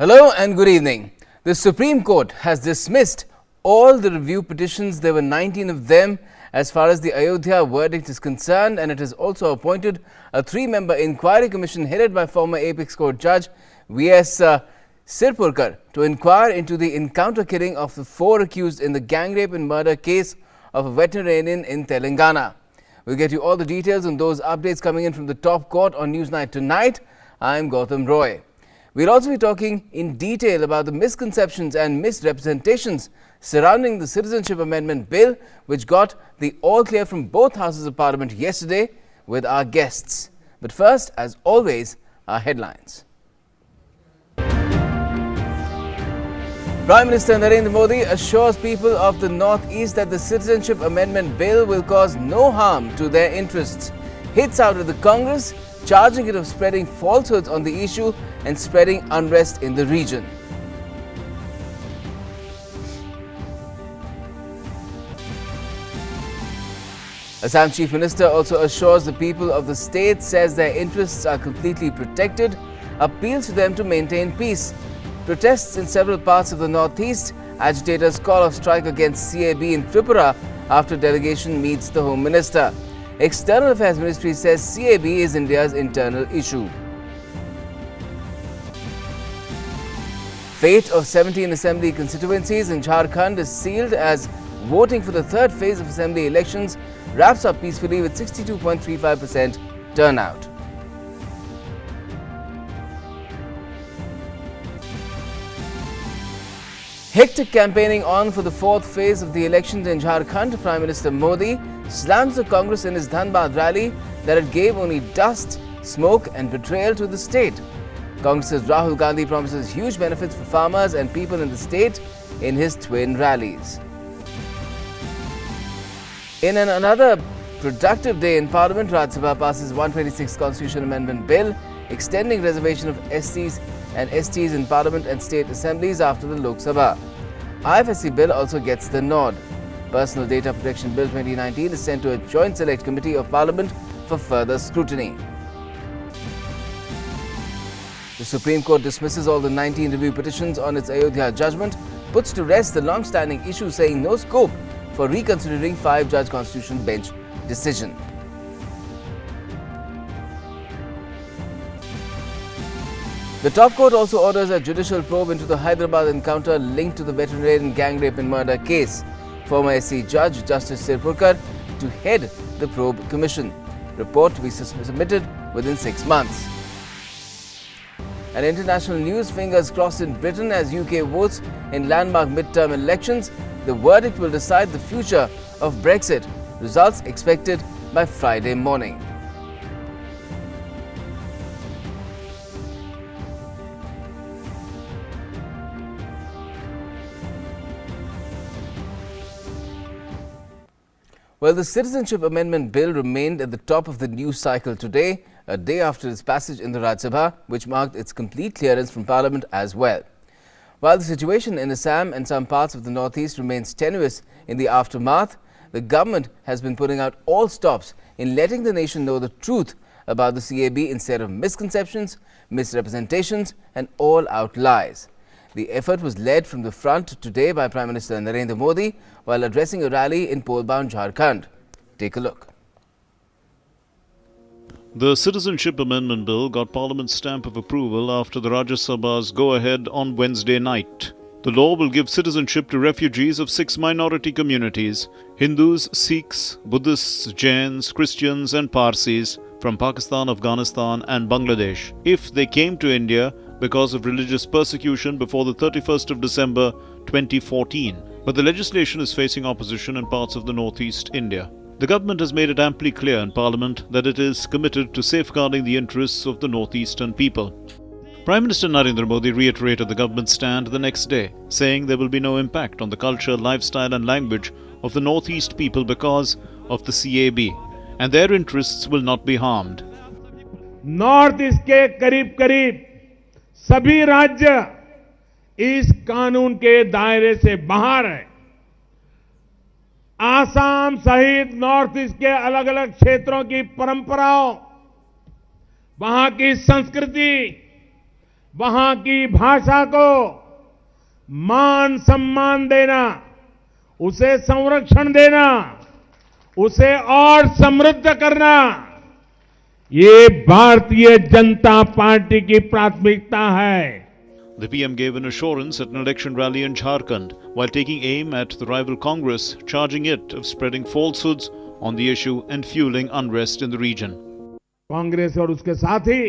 Hello and good evening. The Supreme Court has dismissed all the review petitions. There were 19 of them as far as the Ayodhya verdict is concerned, and it has also appointed a 3-member inquiry commission headed by former Apex Court Judge V.S. Sirpurkar to inquire into the encounter killing of the 4 accused in the gang rape and murder case of a veterinarian in Telangana. We'll get you all the details on those updates coming in from the top court on Newsnight tonight. I'm Gautam Roy. We'll also be talking in detail about the misconceptions and misrepresentations surrounding the Citizenship Amendment Bill, which got the all clear from both houses of Parliament yesterday, with our guests. But first, as always, our headlines. Prime Minister Narendra Modi assures people of the Northeast that the Citizenship Amendment Bill will cause no harm to their interests. Hits out at the Congress, charging it of spreading falsehoods on the issue and spreading unrest in the region. Assam Chief Minister also assures the people of the state, says their interests are completely protected, appeals to them to maintain peace. Protests in several parts of the Northeast, agitators call off strike against CAB in Tripura after delegation meets the Home Minister. External Affairs Ministry says CAB is India's internal issue. Fate of 17 assembly constituencies in Jharkhand is sealed as voting for the third phase of assembly elections wraps up peacefully with 62.35% turnout. Hectic campaigning on for the fourth phase of the elections in Jharkhand. Prime Minister Modi slams the Congress in his Dhanbad rally that it gave only dust, smoke and betrayal to the state. Congress's Rahul Gandhi promises huge benefits for farmers and people in the state in his twin rallies. In another productive day in Parliament, Rajya Sabha passes 126 Constitution Amendment Bill, extending reservation of SCs and STs in Parliament and state assemblies after the Lok Sabha. IFSC Bill also gets the nod. Personal Data Protection Bill 2019 is sent to a Joint Select Committee of Parliament for further scrutiny. The Supreme Court dismisses all the 19 review petitions on its Ayodhya judgment, puts to rest the long-standing issue, saying no scope for reconsidering 5-judge Constitution Bench decision. The top court also orders a judicial probe into the Hyderabad encounter linked to the veterinarian gang rape and murder case. Former SC Judge Justice Sirpurkar to head the probe commission. Report to be submitted within 6 months. And international news, fingers crossed in Britain as UK votes in landmark midterm elections. The verdict will decide the future of Brexit. Results expected by Friday morning. Well, the Citizenship Amendment Bill remained at the top of the news cycle today, a day after its passage in the Rajya Sabha, which marked its complete clearance from Parliament as well. While the situation in Assam and some parts of the Northeast remains tenuous in the aftermath, the government has been putting out all stops in letting the nation know the truth about the CAB instead of misconceptions, misrepresentations and all-out lies. The effort was led from the front today by Prime Minister Narendra Modi while addressing a rally in pole-bound Jharkhand. Take a look. The Citizenship Amendment Bill got Parliament's stamp of approval after the Rajya Sabha's go-ahead on Wednesday night. The law will give citizenship to refugees of 6 minority communities: Hindus, Sikhs, Buddhists, Jains, Christians and Parsis from Pakistan, Afghanistan and Bangladesh if they came to India because of religious persecution before the 31st of December 2014. But the legislation is facing opposition in parts of the northeast India. The government has made it amply clear in Parliament that it is committed to safeguarding the interests of the northeastern people. Prime Minister Narendra Modi reiterated the government's stand the next day, saying there will be no impact on the culture, lifestyle and language of the northeast people because of the CAB, and their interests will not be harmed. North east के करीब करीब सभी राज्य इस कानून के दायरे से बाहर है। आसाम सहित नॉर्थ ईस्ट के अलग अलग क्षेत्रों की परंपराओं, वहां की संस्कृति, वहां की भाषा को मान सम्मान देना, उसे संरक्षण देना, उसे और समृद्ध करना, ये भारतीय जनता पार्टी की प्राथमिकता है। The PM gave an assurance at an election rally in Jharkhand while taking aim at the rival Congress, charging it of spreading falsehoods on the issue and fueling unrest in the region. Congress और उसके साथी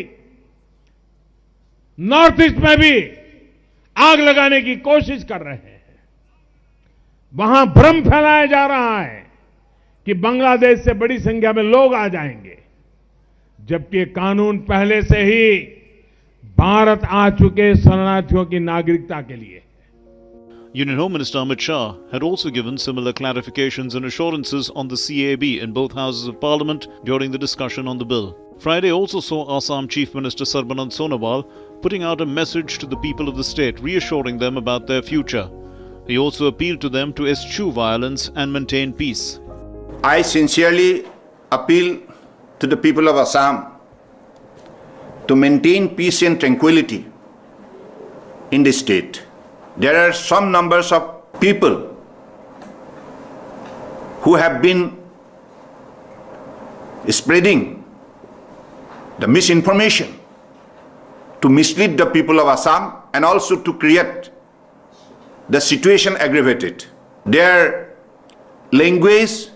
north east में भी आग लगाने की कोशिश कर रहे हैं। वहां भ्रम फैलाया जा रहा है कि बांग्लादेश से बड़ी संख्या में लोग आ जाएंगे, जबकि कानून पहले से ही भारत आ चुके शरणार्थियों की नागरिकता के लिए। Union Home Minister Amit Shah had also given similar clarifications and assurances on the CAB in both houses of Parliament during the discussion on the bill. Friday also saw Assam Chief Minister Sarbanand Sonowal putting out a message to the people of the state, reassuring them about their future. He also appealed to them to eschew violence and maintain peace. I sincerely appeal to the people of Assam to maintain peace and tranquility in the state. There are some numbers of people who have been spreading the misinformation to mislead the people of Assam and also to create the situation aggravated. Their language,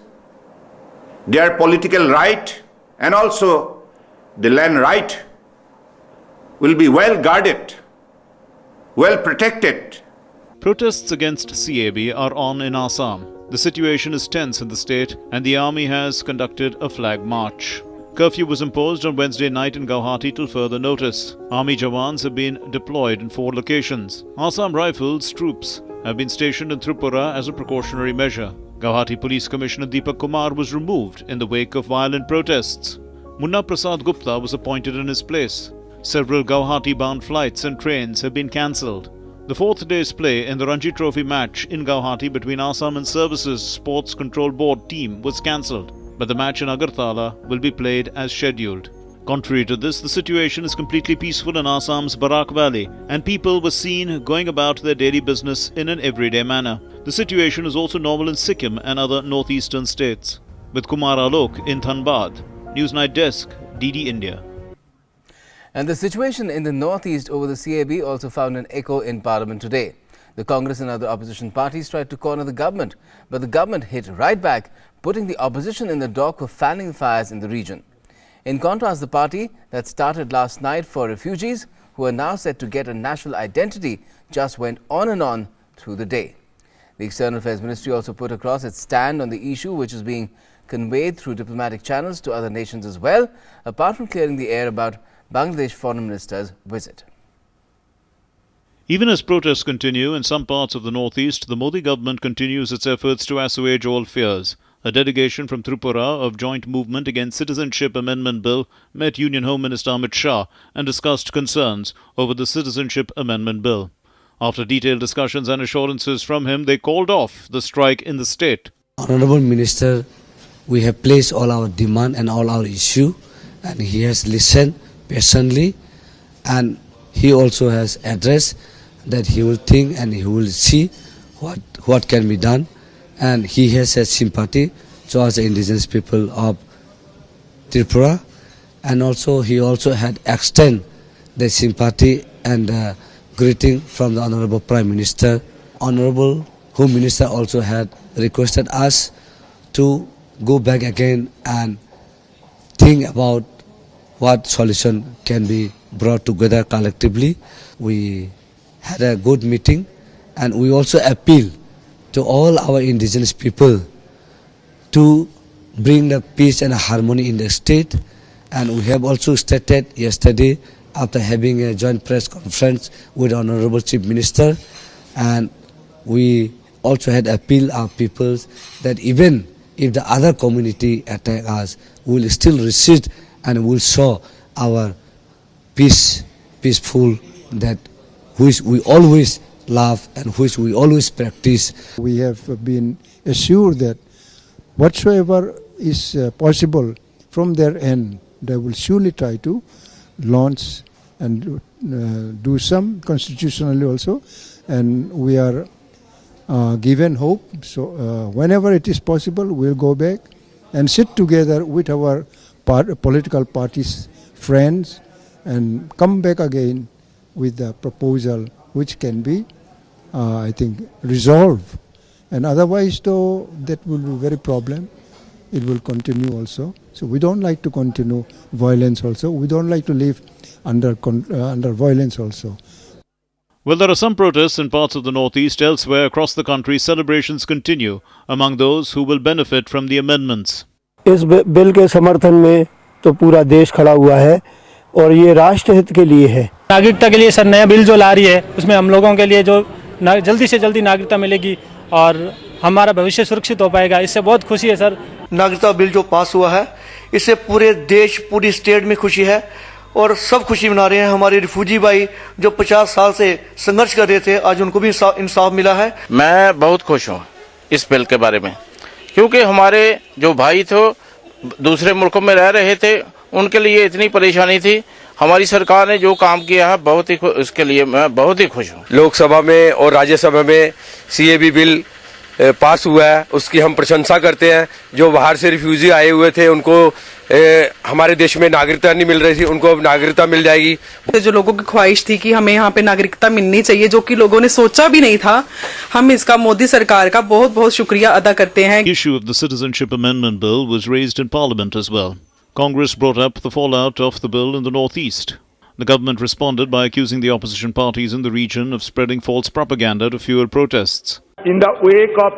their political right, and also the land right will be well guarded, well protected. Protests against CAB are on in Assam. The situation is tense in the state and the army has conducted a flag march. Curfew was imposed on Wednesday night in Guwahati till further notice. Army Jawans have been deployed in 4 locations. Assam Rifles troops have been stationed in Tripura as a precautionary measure. Guwahati Police Commissioner Deepak Kumar was removed in the wake of violent protests. Munna Prasad Gupta was appointed in his place. Several Guwahati-bound flights and trains have been cancelled. The 4th day's play in the Ranji Trophy match in Guwahati between Assam and Services Sports Control Board team was cancelled, but the match in Agartala will be played as scheduled. Contrary to this, the situation is completely peaceful in Assam's BARC Valley, and people were seen going about their daily business in an everyday manner. The situation is also normal in Sikkim and other northeastern states. With Kumar Alok in Dhanbad, Newsnight Desk, DD India. And the situation in the northeast over the CAB also found an echo in Parliament today. The Congress and other opposition parties tried to corner the government, but the government hit right back, putting the opposition in the dock for fanning the fires in the region. In contrast, the party that started last night for refugees, who are now set to get a national identity, just went on and on through the day. The External Affairs Ministry also put across its stand on the issue, which is being conveyed through diplomatic channels to other nations as well, apart from clearing the air about Bangladesh Foreign Minister's visit. Even as protests continue in some parts of the northeast, the Modi government continues its efforts to assuage all fears. A delegation from Tripura of Joint Movement Against Citizenship Amendment Bill met Union Home Minister Amit Shah and discussed concerns over the Citizenship Amendment Bill. After detailed discussions and assurances from him, they called off the strike in the state. Honorable Minister, we have placed all our demand and all our issue, and he has listened patiently, and he also has addressed that he will think and he will see what can be done, and he has a sympathy towards the indigenous people of Tripura, and also he also had extended the sympathy and greeting from the Honorable Prime Minister. Honorable Home Minister also had requested us to go back again and think about what solution can be brought together collectively. We had a good meeting, and we also appeal to all our indigenous people to bring the peace and harmony in the state. And we have also stated yesterday, after having a joint press conference with Honorable Chief Minister, and we also had appealed our peoples that even if the other community attack us, we will still resist and will show our peaceful, that which we always love and which we always practice. We have been assured that whatsoever is possible from their end, they will surely try to launch and do some constitutionally also, and we are given hope. So whenever it is possible, we'll go back and sit together with our political parties, friends, and come back again with the proposal which can be, I think, resolved. And otherwise, though, that will be very problem. It will continue also. So we don't like to continue violence also. We don't like to live under violence also. Well, there are some protests in parts of the northeast. Elsewhere across the country, celebrations continue among those who will benefit from the amendments. इस bill के समर्थन में तो पूरा देश खड़ा हुआ है और ये राष्ट्र हित के लिए है। नागरिकता के लिए सर नया बिल जो ला रही है उसमें हम लोगों के लिए जो जल्दी से जल्दी नागरिकता मिलेगी और हमारा भविष्य सुरक्षित हो पाएगा, इससे बहुत खुशी है सर। नागरिकता बिल जो पास हुआ है इससे पूरे देश पूरी स्टेट में खुशी है और सब खुशी मना रहे हैं। हमारे रिफ्यूजी भाई जो 50 साल से संघर्ष कर रहे थे, आज उनको भी इंसाफ मिला है। मैं बहुत खुश हूँ इस बिल के बारे में, क्योंकि हमारे जो भाई थे दूसरे मुल्कों में रह रहे थे, उनके लिए इतनी परेशानी थी। हमारी सरकार ने जो काम किया है बहुत ही इसके लिए मैं बहुत ही खुश हूँ। लोकसभा में और राज्यसभा में सीएबी बिल पास हुआ है, उसकी हम प्रशंसा करते हैं। जो बाहर से रिफ्यूजी आए हुए थे उनको हमारे देश में नागरिकता नहीं मिल रही थी, उनको अब नागरिकता मिल जाएगी। जो लोगों की ख्वाहिश थी कि हमें यहाँ पे नागरिकता मिलनी चाहिए, जो कि लोगों ने सोचा भी नहीं था, हम इसका मोदी सरकार का बहुत बहुत शुक्रिया अदा करते हैं। Issue of the Citizenship Amendment Bill was raised in Parliament as well. Congress brought up the fallout of the bill in the northeast. The government responded by accusing the opposition parties in the region of spreading false propaganda to fuel protests. In the wake of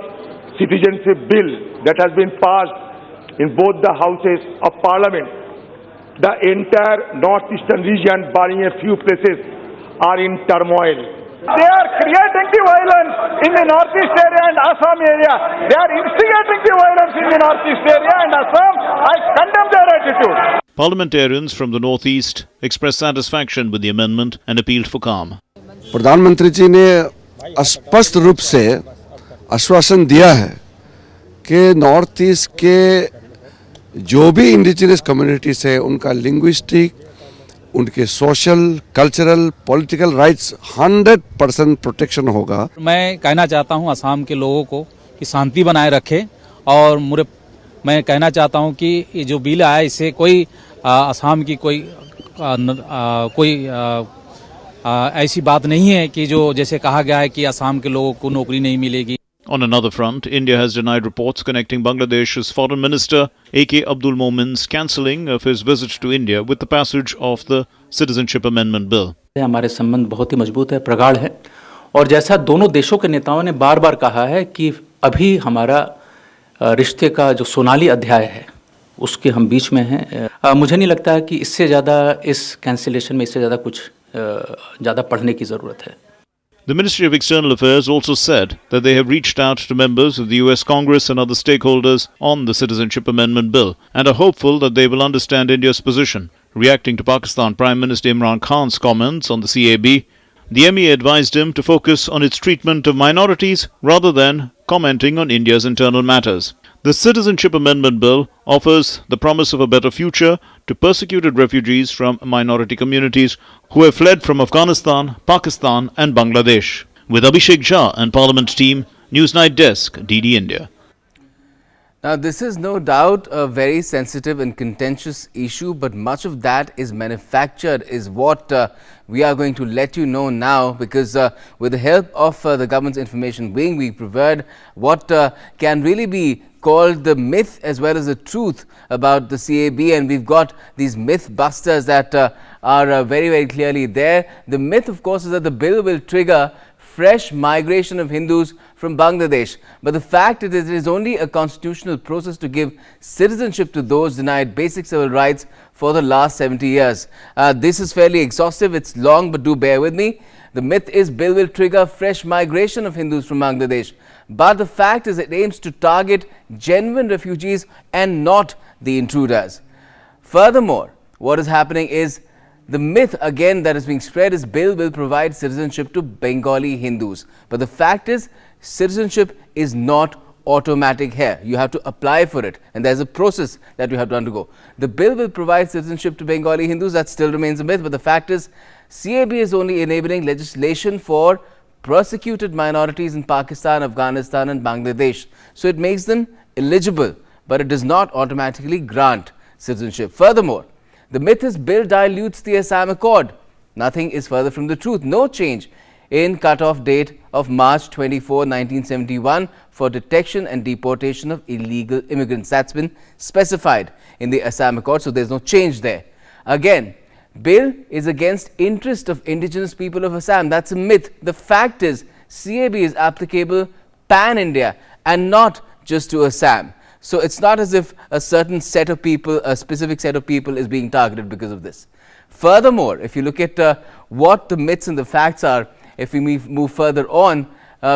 citizenship bill that has been passed in both the houses of parliament, the entire northeastern region, barring a few places, are in turmoil. They are creating the violence in the northeast area and Assam area. They are instigating the violence in the northeast area and Assam. I condemn their attitude. Parliamentarians from the northeast expressed satisfaction with the amendment and appealed for calm. प्रधानमंत्री जी ने स्पष्ट रूप से आश्वासन दिया है कि north east के जो भी इंडिजिनस कम्युनिटीज है उनका लिंग्विस्टिक, उनके social, cultural, political rights 100% protection होगा। मैं कहना चाहता हूं असम के लोगों को कि शांति बनाए रखें और मैं कहना चाहता हूं कि ये जो बिल आया इससे कोई असम की कोई ऐसी बात नहीं है कि जो जैसे कहा गया है कि असम के लोगों को नौकरी नहीं मिलेगी। On another front, India has denied reports connecting Bangladesh's Foreign Minister A.K. Abdul Momen's cancelling of his visit to India with the passage of the Citizenship Amendment Bill. हमारे संबंध बहुत ही मजबूत है, प्रगाढ़ है और जैसा दोनों देशों के नेताओं ने बार बार कहा है कि अभी हमारा रिश्ते का जो सोनाली अध्याय है उसके हम बीच में हैं। मुझे नहीं लगता है कि इससे ज़्यादा इस कैंसिलेशन में इससे ज़्यादा कुछ ज़्यादा पढ़ने की ज़रूरत है। The Ministry of External Affairs also said that they have reached out to members of the US Congress and other stakeholders on the Citizenship Amendment Bill and are hopeful that they will understand India's position. Reacting to Pakistan Prime Minister Imran Khan's comments on the CAB, the MEA advised him to focus on its treatment of minorities rather than commenting on India's internal matters. The Citizenship Amendment Bill offers the promise of a better future to persecuted refugees from minority communities who have fled from Afghanistan, Pakistan and Bangladesh. With Abhishek Jha and Parliament team, Newsnight Desk, DD India. Now, this is no doubt a very sensitive and contentious issue, but much of that is manufactured, is what we are going to let you know now, because with the help of the government's information wing, we prepared what can really be called the myth as well as the truth about the CAB, and we've got these myth busters that are very, very clearly there. The myth, of course, is that the bill will trigger fresh migration of Hindus from Bangladesh. But the fact is, it is only a constitutional process to give citizenship to those denied basic civil rights for the last 70 years. This is fairly exhaustive. It's long, but do bear with me. The myth is bill will trigger fresh migration of Hindus from Bangladesh. But the fact is, it aims to target genuine refugees and not the intruders. Furthermore, what is happening is, the myth again that is being spread is bill will provide citizenship to Bengali Hindus. But the fact is, citizenship is not automatic here. You have to apply for it, and there's a process that you have to undergo. The bill will provide citizenship to Bengali Hindus. That still remains a myth, but the fact is CAB is only enabling legislation for persecuted minorities in Pakistan, Afghanistan and Bangladesh. So it makes them eligible, but it does not automatically grant citizenship. Furthermore, the myth is bill dilutes the Assam Accord. Nothing is further from the truth. No change in cut-off date of March 24, 1971 for detection and deportation of illegal immigrants. That's been specified in the Assam Accord, so there's no change there. Again, bill is against interest of indigenous people of Assam. That's a myth. The fact is CAB is applicable pan-India and not just to Assam. So it's not as if a certain set of people, a specific set of people is being targeted because of this. Furthermore, if you look at what the myths and the facts are, if we move further on,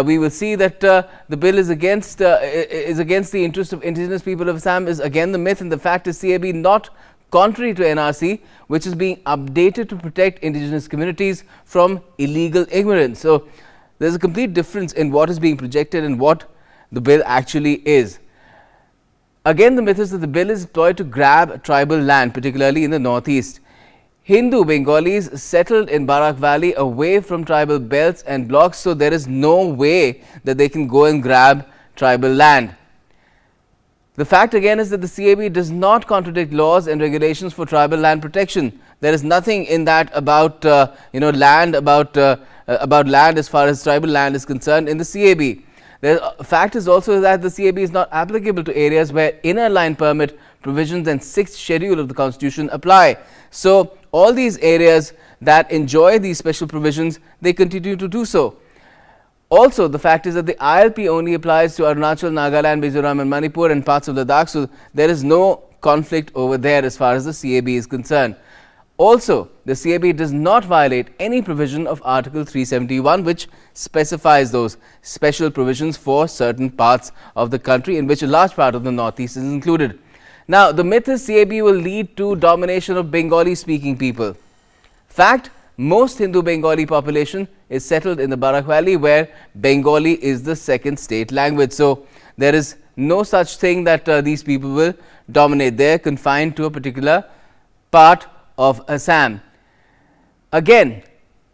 we will see that the bill is against the interest of indigenous people of Assam is again the myth, and the fact is CAB not contrary to NRC, which is being updated to protect indigenous communities from illegal immigrants. So there's a complete difference in what is being projected and what the bill actually is. Again, the myth is that the bill is employed to grab tribal land, particularly in the northeast. Hindu Bengalis settled in BARC Valley away from tribal belts and blocks, so there is no way that they can go and grab tribal land. The fact again is that the CAB does not contradict laws and regulations for tribal land protection. There is nothing in that about land as far as tribal land is concerned in the CAB. The fact is also that the CAB is not applicable to areas where inner line permit provisions and 6th schedule of the Constitution apply. So all these areas that enjoy these special provisions, they continue to do so. Also, the fact is that the ILP only applies to Arunachal, Nagaland, Mizoram and Manipur and parts of Ladakh, so there is no conflict over there as far as the CAB is concerned. Also, the CAB does not violate any provision of Article 371, which specifies those special provisions for certain parts of the country, in which a large part of the northeast is included. Now, the myth is CAB will lead to domination of Bengali-speaking people. Fact, most Hindu Bengali population is settled in the BARC Valley, where Bengali is the second state language. So there is no such thing that these people will dominate. They are confined to a particular part of Assam. Again,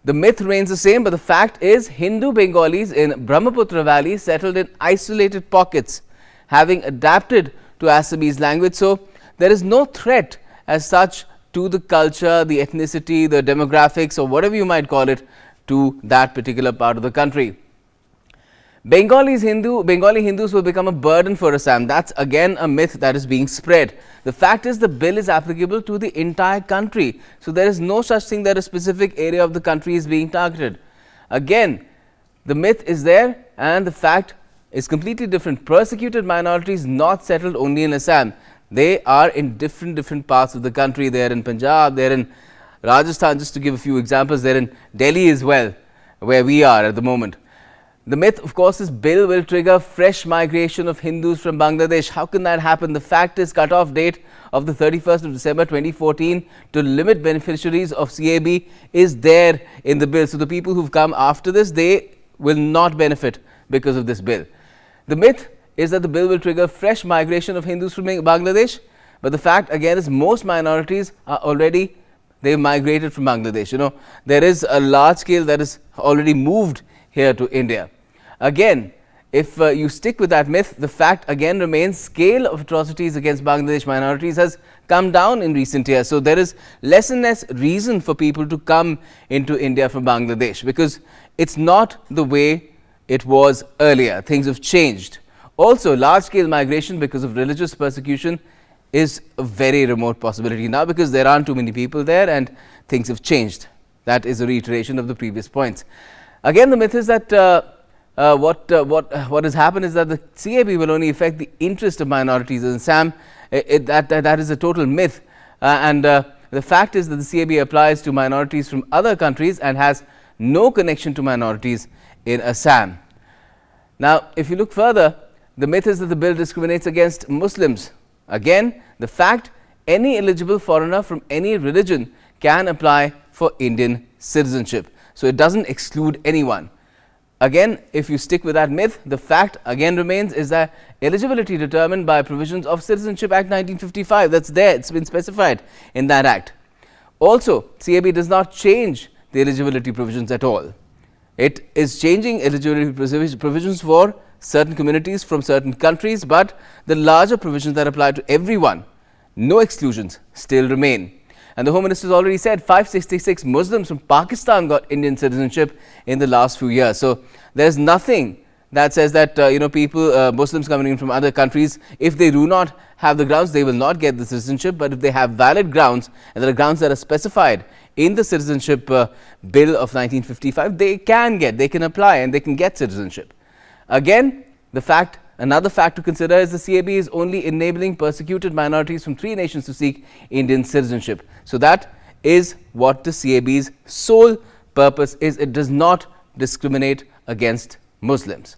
the myth remains the same, but the fact is Hindu Bengalis in Brahmaputra Valley settled in isolated pockets, having adapted to Assamese language. So there is no threat as such to the culture, the ethnicity, the demographics or whatever you might call it to that particular part of the country. Bengali Hindus will become a burden for Assam. That's again a myth that is being spread. The fact is the bill is applicable to the entire country. So there is no such thing that a specific area of the country is being targeted. Again, the myth is there and the fact is completely different. Persecuted minorities not settled only in Assam. They are in different parts of the country. They are in Punjab, they are in Rajasthan, just to give a few examples. They are in Delhi as well, where we are at the moment. The myth, of course, is bill will trigger fresh migration of Hindus from Bangladesh. How can that happen? The fact is cut-off date of the 31st of December 2014 to limit beneficiaries of CAB is there in the bill. So the people who've come after this, they will not benefit because of this bill. The myth is that the bill will trigger fresh migration of Hindus from Bangladesh, but the fact again is most minorities are already, they've migrated from Bangladesh. You know, there is a large scale that is already moved here to India. Again, if you stick with that myth, the fact again remains scale of atrocities against Bangladesh minorities has come down in recent years. So there is less and less reason for people to come into India from Bangladesh, because it's not the way it was earlier. Things have changed. Also, large-scale migration because of religious persecution is a very remote possibility now, because there aren't too many people there and things have changed. That is a reiteration of the previous points. Again, the myth is that what has happened is that the CAB will only affect the interest of minorities in Assam. That is a total myth. The fact is that the CAB applies to minorities from other countries and has no connection to minorities in Assam. Now, if you look further, the myth is that the bill discriminates against Muslims. Again, the fact any eligible foreigner from any religion can apply for Indian citizenship. So it doesn't exclude anyone. Again, if you stick with that myth, the fact again remains is that eligibility determined by provisions of Citizenship Act 1955, that's there, it's been specified in that act. Also, CAB does not change the eligibility provisions at all. It is changing eligibility provisions for certain communities from certain countries, but the larger provisions that apply to everyone, no exclusions, still remain. And the Home Minister has already said 566 Muslims from Pakistan got Indian citizenship in the last few years. So there's nothing that says that people, Muslims coming in from other countries, if they do not have the grounds, they will not get the citizenship. But if they have valid grounds, and there are grounds that are specified in the Citizenship Bill of 1955, they can apply and they can get citizenship. Again, another fact to consider is the CAB is only enabling persecuted minorities from 3 nations to seek Indian citizenship. So that is what the CAB's sole purpose is. It does not discriminate against Muslims.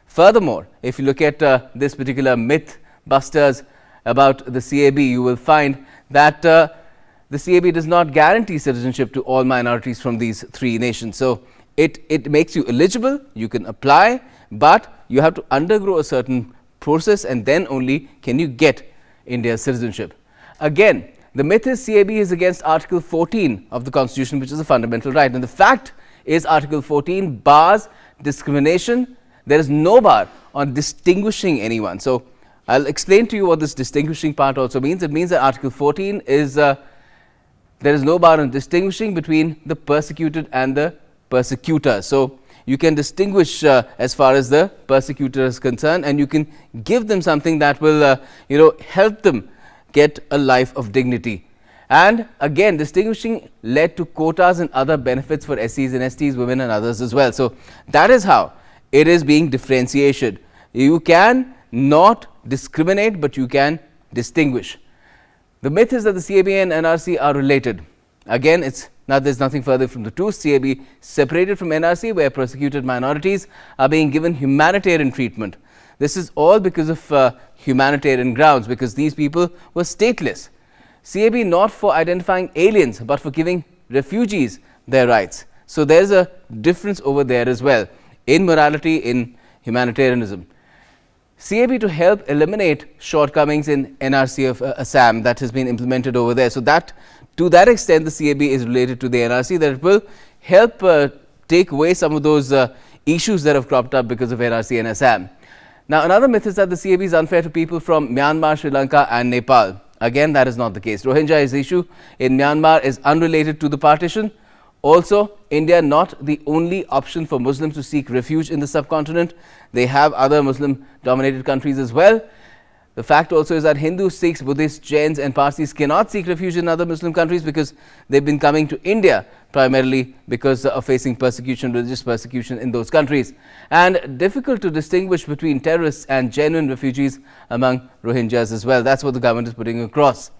Furthermore, if you look at this particular myth busters about the CAB, you will find that the CAB does not guarantee citizenship to all minorities from these 3 nations. So it makes you eligible, you can apply, but you have to undergo a certain process and then only can you get India's citizenship. Again, the myth is CAB is against Article 14 of the Constitution, which is a fundamental right. And the fact is Article 14 bars discrimination. There is no bar on distinguishing anyone. So I'll explain to you what this distinguishing part also means. It means that Article 14 is there is no bar on distinguishing between the persecuted and the persecutor. So you can distinguish as far as the persecutor is concerned, and you can give them something that will help them get a life of dignity. And again, distinguishing led to quotas and other benefits for SCs and STs, women and others as well. So that is how it is being differentiated. You can not discriminate, but you can distinguish. The myth is that the CAB and NRC are related. Again, there's nothing further from the truth. CAB separated from NRC, where persecuted minorities are being given humanitarian treatment. This is all because of humanitarian grounds, because these people were stateless. CAB not for identifying aliens, but for giving refugees their rights. So there's a difference over there as well in morality, in humanitarianism. CAB to help eliminate shortcomings in NRC of Assam that has been implemented over there. So that to that extent the CAB is related to the NRC, that it will help take away some of those issues that have cropped up because of NRC and Assam. Now another myth is that the CAB is unfair to people from Myanmar, Sri Lanka and Nepal. Again, that is not the case. Rohingyas issue in Myanmar is unrelated to the partition. Also, India not the only option for Muslims to seek refuge in the subcontinent. They have other Muslim dominated countries as well. The fact also is that Hindus, Sikhs, Buddhists, Jains and Parsis cannot seek refuge in other Muslim countries because they've been coming to India primarily because of facing persecution, religious persecution in those countries. And difficult to distinguish between terrorists and genuine refugees among Rohingyas as well. That's what the government is putting across.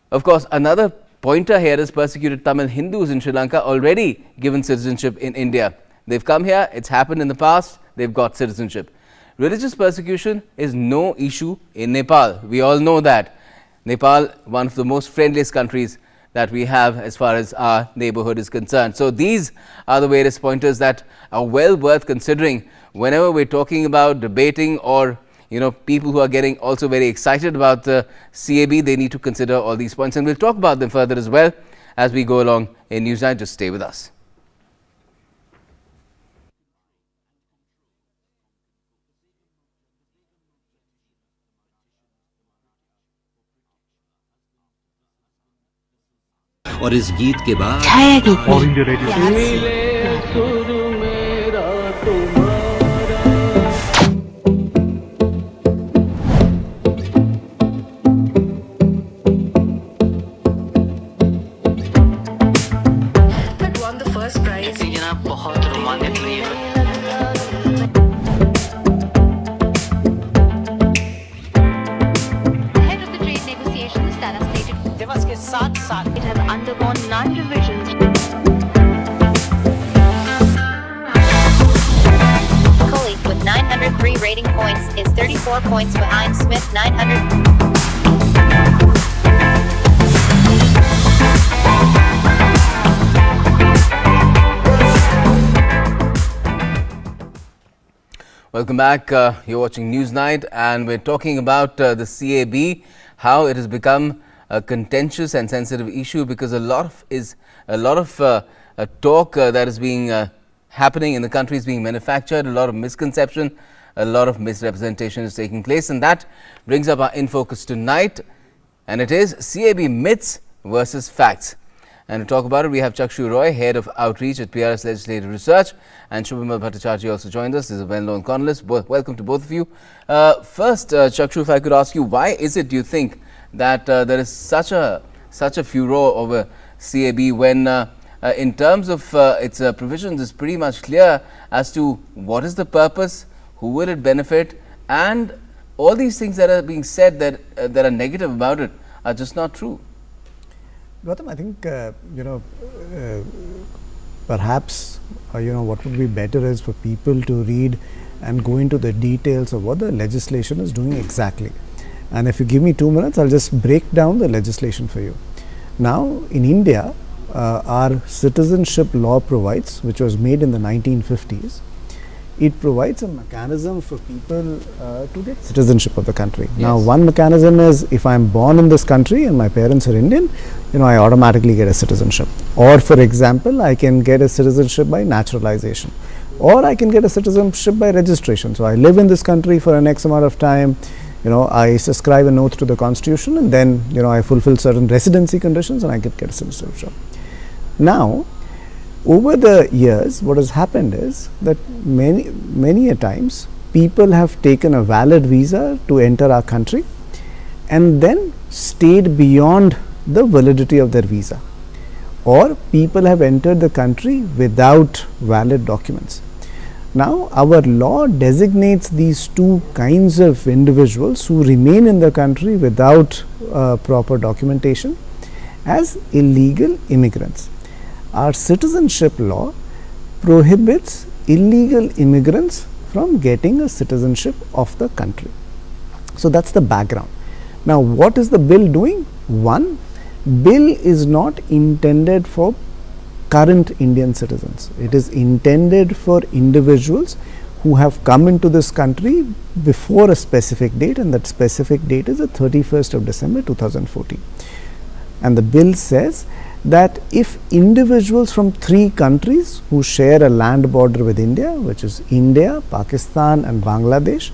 Of course, another pointer here is persecuted Tamil Hindus in Sri Lanka already given citizenship in India. They've come here, it's happened in the past, they've got citizenship. Religious persecution is no issue in Nepal. We all know that. Nepal, one of the most friendliest countries that we have as far as our neighborhood is concerned. So these are the various pointers that are well worth considering whenever we're talking about debating, or people who are getting also very excited about the CAB, they need to consider all these points, and we'll talk about them further as well as we go along in Newsnight. Just stay with us. और इस गीत के बाद छाया गीत और India radio बहुत romantic रही है। Ahead of the trade negotiations that are stated दिवस के साथ-साथ it has undergone 9 revisions. Kohli with 903 rating points is 34 points behind Smith 900. Welcome back. You're watching Newsnight, and we're talking about the CAB, how it has become a contentious and sensitive issue because a lot of talk that is being happening in the country is being manufactured. A lot of misconception, a lot of misrepresentation is taking place, and that brings up our in focus tonight, and it is CAB myths versus facts. And to talk about it, we have Chakshu Roy, Head of Outreach at PRS Legislative Research, and Shubhamal Bhattacharjee also joined us. He's a well-known columnist. Welcome to both of you. First, Chakshu, if I could ask you, why is it, do you think, that there is such a furore over CAB when, in terms of its provisions, it's pretty much clear as to what is the purpose, who will it benefit, and all these things that are being said that are negative about it are just not true. Gautam, I think, perhaps, what would be better is for people to read and go into the details of what the legislation is doing exactly. And if you give me 2 minutes, I'll just break down the legislation for you. Now, in India, our citizenship law provides, which was made in the 1950s, it provides a mechanism for people to get citizenship of the country. Yes. Now, one mechanism is if I'm born in this country and my parents are Indian, I automatically get a citizenship. Or, for example, I can get a citizenship by naturalization. Or I can get a citizenship by registration. So, I live in this country for an X amount of time, I subscribe an oath to the constitution, and then, I fulfill certain residency conditions and I get a citizenship. Now, over the years, what has happened is that many a times people have taken a valid visa to enter our country and then stayed beyond the validity of their visa, or people have entered the country without valid documents. Now, our law designates these two kinds of individuals who remain in the country without proper documentation as illegal immigrants. Our citizenship law prohibits illegal immigrants from getting a citizenship of the country. So, that's the background. Now, what is the bill doing? One, bill is not intended for current Indian citizens. It is intended for individuals who have come into this country before a specific date, and that specific date is the 31st of December 2014. And the bill says that if individuals from 3 countries who share a land border with India, which is India, Pakistan and Bangladesh,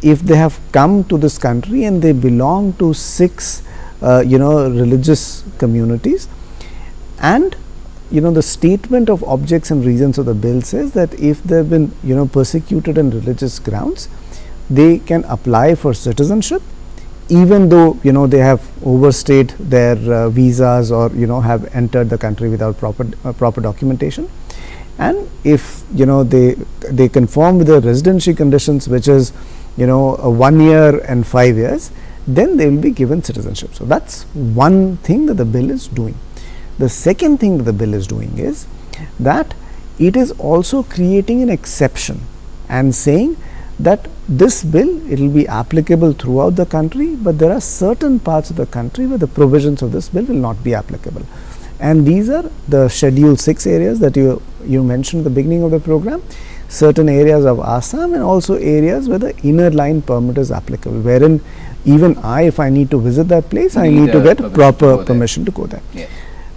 if they have come to this country and they belong to 6 religious communities, and the statement of objects and reasons of the bill says that if they have been persecuted on religious grounds, they can apply for citizenship, even though they have overstayed their visas or have entered the country without proper documentation. And if they conform with the residency conditions, which is a 1 year and 5 years, then they will be given citizenship. So, that's one thing that the bill is doing. The second thing that the bill is doing is that it is also creating an exception and saying that this bill, it will be applicable throughout the country, but there are certain parts of the country where the provisions of this bill will not be applicable. And these are the Schedule 6 areas that you mentioned at the beginning of the program, certain areas of Assam, and also areas where the inner line permit is applicable, wherein even if I need to visit that place, I need to get proper permission to go there. Yeah.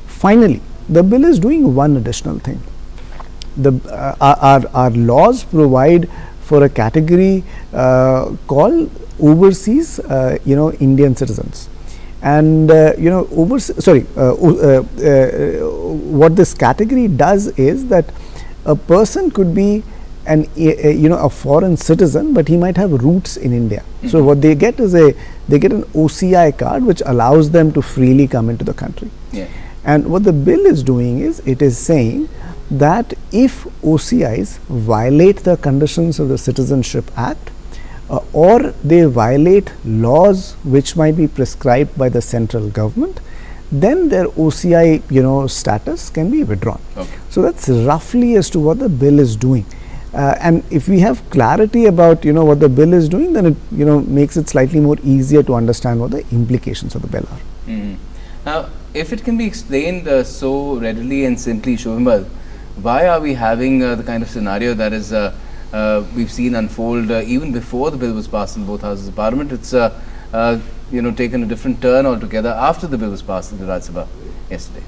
Finally, the bill is doing one additional thing. Our laws provide for a category called overseas, Indian citizens, and what this category does is that a person could be a foreign citizen, but he might have roots in India. Mm-hmm. So what they get is they get an OCI card, which allows them to freely come into the country. Yeah. And what the bill is doing is, it is saying that if OCIs violate the conditions of the Citizenship Act, or they violate laws which might be prescribed by the central government, then their OCI status can be withdrawn. Okay. So that's roughly as to what the bill is doing. And if we have clarity about what the bill is doing, then it makes it slightly more easier to understand what the implications of the bill are. Mm-hmm. Now, if it can be explained so readily and simply, Shubhamal, why are we having the kind of scenario that is we've seen unfold even before the bill was passed in both houses of parliament. It's taken a different turn altogether after the bill was passed in the Rajya Sabha yesterday.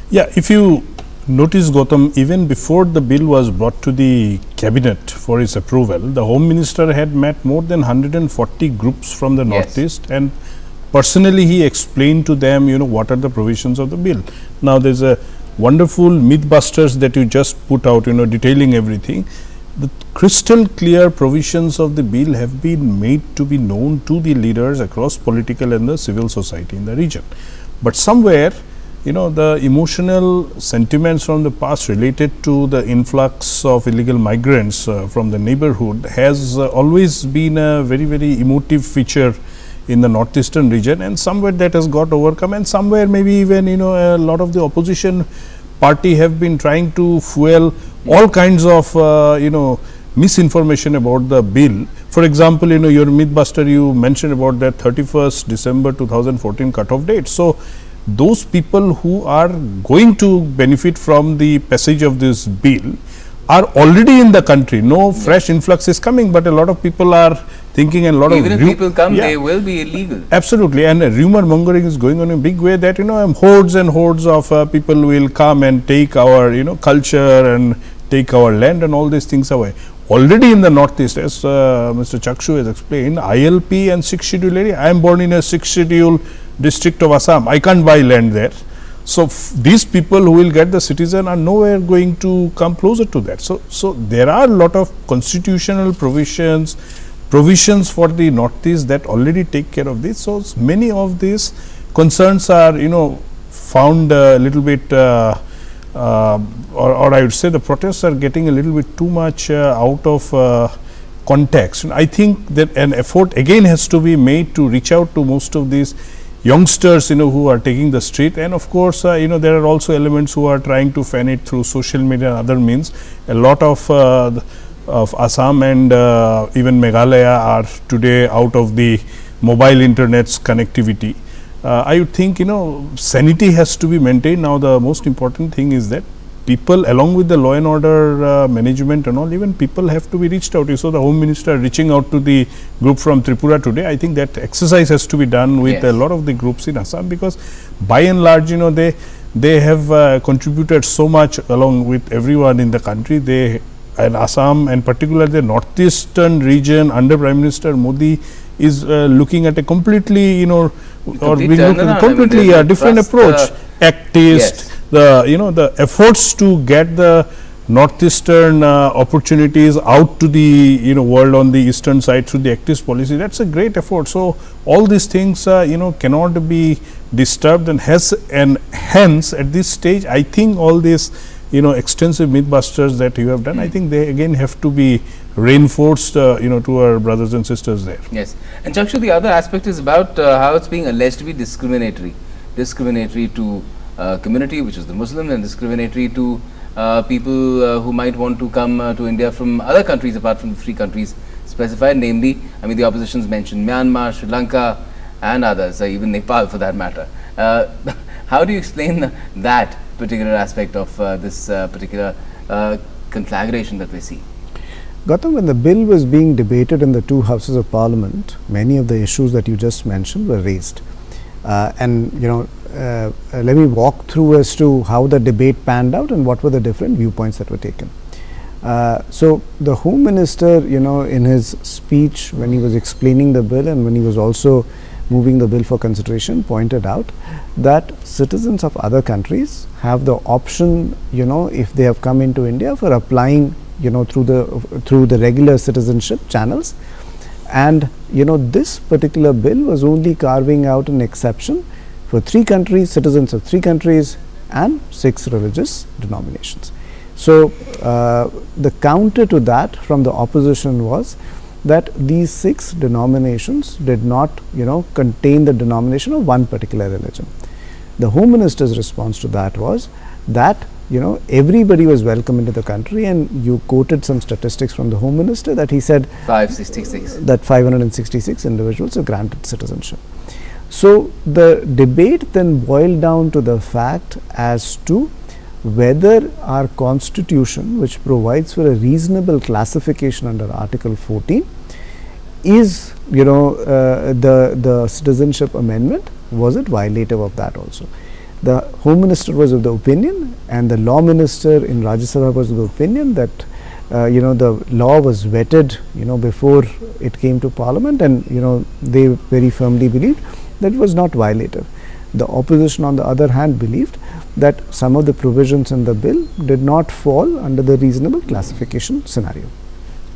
Yeah, if you notice, Gautam, even before the bill was brought to the cabinet for its approval, the Home Minister had met more than 140 groups from the Northeast, and personally he explained to them, what are the provisions of the bill. Now there's a wonderful mythbusters that you just put out, detailing everything. The crystal clear provisions of the bill have been made to be known to the leaders across political and the civil society in the region. But somewhere, the emotional sentiments from the past related to the influx of illegal migrants from the neighborhood has always been a very, very emotive feature in the northeastern region, and somewhere that has got overcome, and somewhere maybe even a lot of the opposition party have been trying to fuel all kinds of misinformation about the bill. For example, your mythbuster, you mentioned about that 31st December 2014 cutoff date. So those people who are going to benefit from the passage of this bill are already in the country. No fresh influx is coming, but a lot of people are thinking, and a lot even if people come, they will be illegal. Absolutely, and rumor mongering is going on in a big way that hordes and hordes of people will come and take our culture and take our land and all these things away. Already in the northeast, as Mr. Chakshu has explained, ILP and 6th schedule area. I am born in a 6th schedule district of Assam. I can't buy land there. So these people who will get the citizen are nowhere going to come closer to that. So there are a lot of constitutional provisions for the northeast that already take care of this. So many of these concerns are found a little bit or I would say the protests are getting a little bit too much out of context. And I think that an effort again has to be made to reach out to most of these youngsters who are taking the street, and of course there are also elements who are trying to fan it through social media and other means. A lot of Assam and even Meghalaya are today out of the mobile internet's connectivity. I would think sanity has to be maintained. Now the most important thing is that people, along with the law and order management and all, even people have to be reached out. You saw the Home Minister reaching out to the group from Tripura today. I think that exercise has to be done with a lot of the groups in Assam, because by and large they have contributed so much along with everyone in the country. And Assam, and particularly the northeastern region under Prime Minister Modi, is looking at a completely completely different approach. Actist, the efforts to get the northeastern opportunities out to the world on the eastern side through the actist policy, that's a great effort. So all these things cannot be disturbed, and hence at this stage I think all these extensive mythbusters that you have done, I think they again have to be reinforced to our brothers and sisters there. Yes, and Chakshu, the other aspect is about how it's being alleged to be discriminatory to community which is the Muslim, and discriminatory to people who might want to come to India from other countries apart from the three countries specified, namely, I mean, the opposition's mentioned Myanmar, Sri Lanka and others, even Nepal for that matter. How do you explain that particular aspect of this particular conflagration that we see? Gautam, when the bill was being debated in the two houses of parliament, many of the issues that you just mentioned were raised. Let me walk through as to how the debate panned out and what were the different viewpoints that were taken. So the Home Minister, in his speech when he was explaining the bill and when he was also moving the bill for consideration, pointed out that citizens of other countries have the option, if they have come into India, for applying, through the regular citizenship channels. And this particular bill was only carving out an exception for 3 countries, citizens of 3 countries and 6 religious denominations. So the counter to that from the opposition was that these 6 denominations did not contain the denomination of one particular religion. The Home Minister's response to that was that everybody was welcome into the country, and you quoted some statistics from the Home Minister that he said 566 that 566 individuals are granted citizenship. So the debate then boiled down to the fact as to whether our constitution, which provides for a reasonable classification under Article 14, is, the citizenship amendment, was it violative of that also? The Home Minister was of the opinion, and the Law Minister in Rajya Sabha was of the opinion that the law was vetted before it came to Parliament, and they very firmly believed that it was not violative. The opposition, on the other hand, believed that some of the provisions in the bill did not fall under the reasonable classification scenario.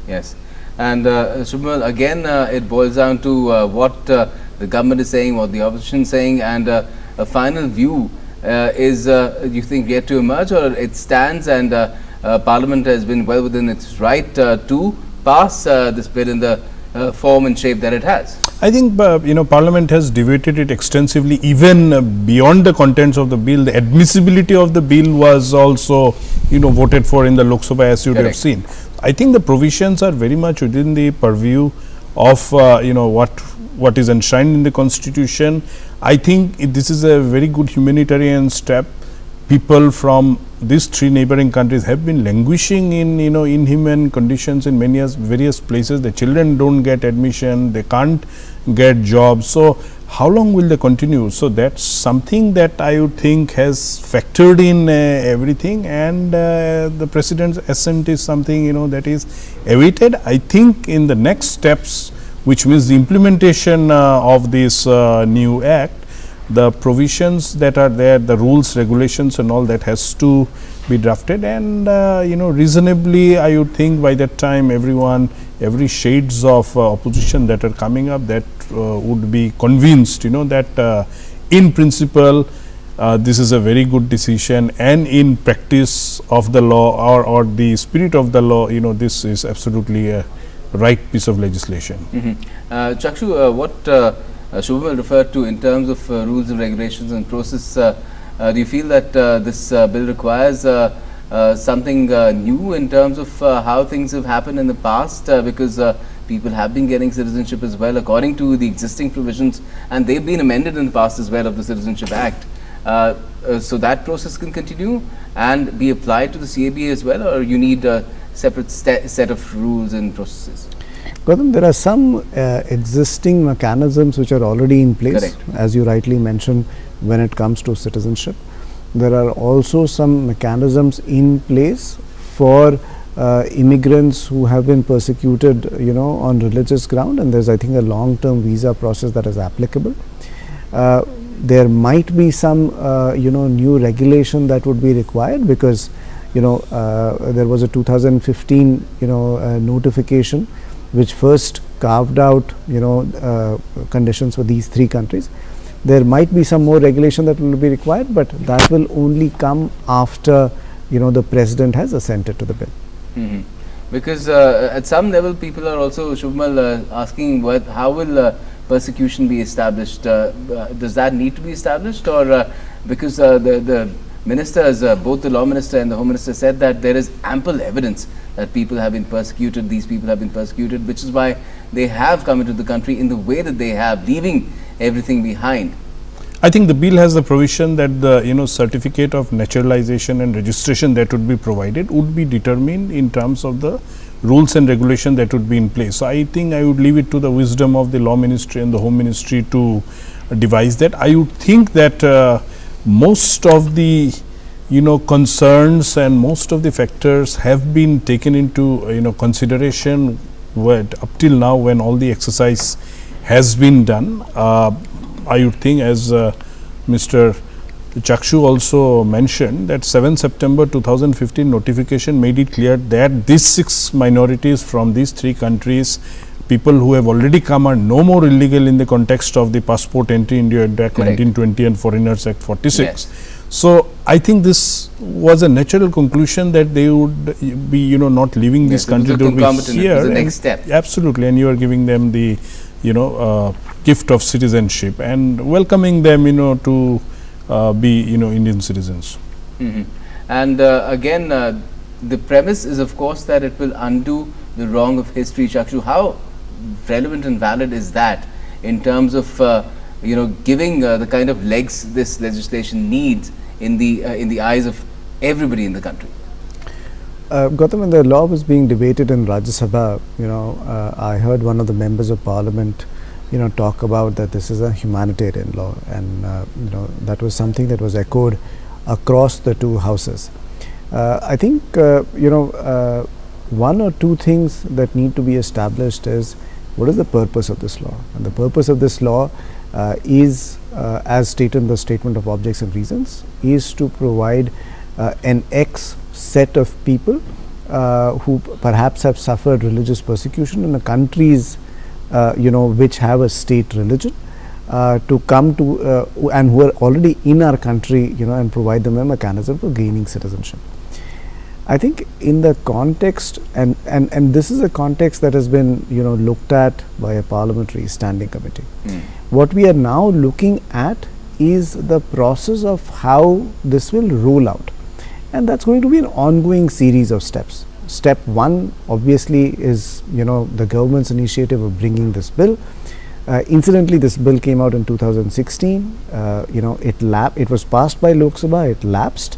Yes. And Shubhamal, again, it boils down to what the government is saying, what the opposition is saying, and a final view is, you think, yet to emerge, or it stands and Parliament has been well within its right to pass this bill in the form and shape that it has? I think Parliament has debated it extensively, even beyond the contents of the bill. The admissibility of the bill was also voted for in the Lok Sabha, as you would have seen. I think the provisions are very much within the purview of what is enshrined in the Constitution. I think this is a very good humanitarian step. People from these three neighboring countries have been languishing in inhuman conditions in various places. The children don't get admission, they can't get jobs. So how long will they continue? So that's something that I would think has factored in everything, and the President's assent is something that is awaited. I think in the next steps, which means the implementation of this new act, the provisions that are there, the rules, regulations and all that has to be drafted, and reasonably I would think by that time every shades of opposition that are coming up, that would be convinced that in principle this is a very good decision, and in practice of the law or the spirit of the law, this is absolutely a right piece of legislation. Chakshu, what Shubhamal referred to in terms of rules and regulations and process, do you feel that this bill requires something new in terms of how things have happened in the past, because people have been getting citizenship as well according to the existing provisions, and they've been amended in the past as well of the Citizenship Act, so that process can continue and be applied to the CAB as well, or you need a separate set of rules and processes? Gautam, there are some existing mechanisms which are already in place. Correct. As you rightly mentioned, when it comes to citizenship. There are also some mechanisms in place for immigrants who have been persecuted, on religious ground, and there's, I think, a long-term visa process that is applicable. There might be some, new regulation that would be required, because, there was a 2015, notification which first carved out, conditions for these three countries. There might be some more regulation that will be required, but that will only come after, the President has assented to the bill. Because at some level, people are also, Shubhamal, asking how will persecution be established? Does that need to be established, or because the ministers, both the Law Minister and the Home Minister, said that there is ample evidence that people have been persecuted, these people have been persecuted, which is why they have come into the country in the way that they have, leaving everything behind. I think the bill has the provision that the certificate of naturalization and registration that would be provided would be determined in terms of the rules and regulation that would be in place. So I think I would leave it to the wisdom of the Law Ministry and the Home Ministry to devise that. I would think that most of the concerns and most of the factors have been taken into consideration up till now, when all the exercise has been done. I would think, as Mr. Chakshu also mentioned, that 7 September 2015 notification made it clear that these 6 minorities from these 3 countries, people who have already come, are no more illegal in the context of the Passport Entry India Act 1920 and Foreigners Act 46. Yes. So I think this was a natural conclusion that they would be, not leaving this country, to be here. The next step. Absolutely, and you are giving them the, gift of citizenship and welcoming them, to be, Indian citizens. And again, the premise is, of course, that it will undo the wrong of history. Chakshu, how relevant and valid is that in terms of, giving the kind of legs this legislation needs in the eyes of everybody in the country? Gautam, when the law was being debated in Rajya Sabha, I heard one of the members of parliament, talk about that this is a humanitarian law, and that was something that was echoed across the two houses. I think one or two things that need to be established is what is the purpose of this law, and the purpose of this law is, as stated in the statement of objects and reasons, is to provide an X set of people who perhaps have suffered religious persecution in the countries which have a state religion, to come to and who are already in our country, and provide them a mechanism for gaining citizenship. I think in the context, and this is a context that has been looked at by a parliamentary standing committee. What we are now looking at is the process of how this will roll out, and that's going to be an ongoing series of steps. Step one obviously is the government's initiative of bringing this bill. Incidentally, this bill came out in 2016. It was passed by Lok Sabha. It lapsed.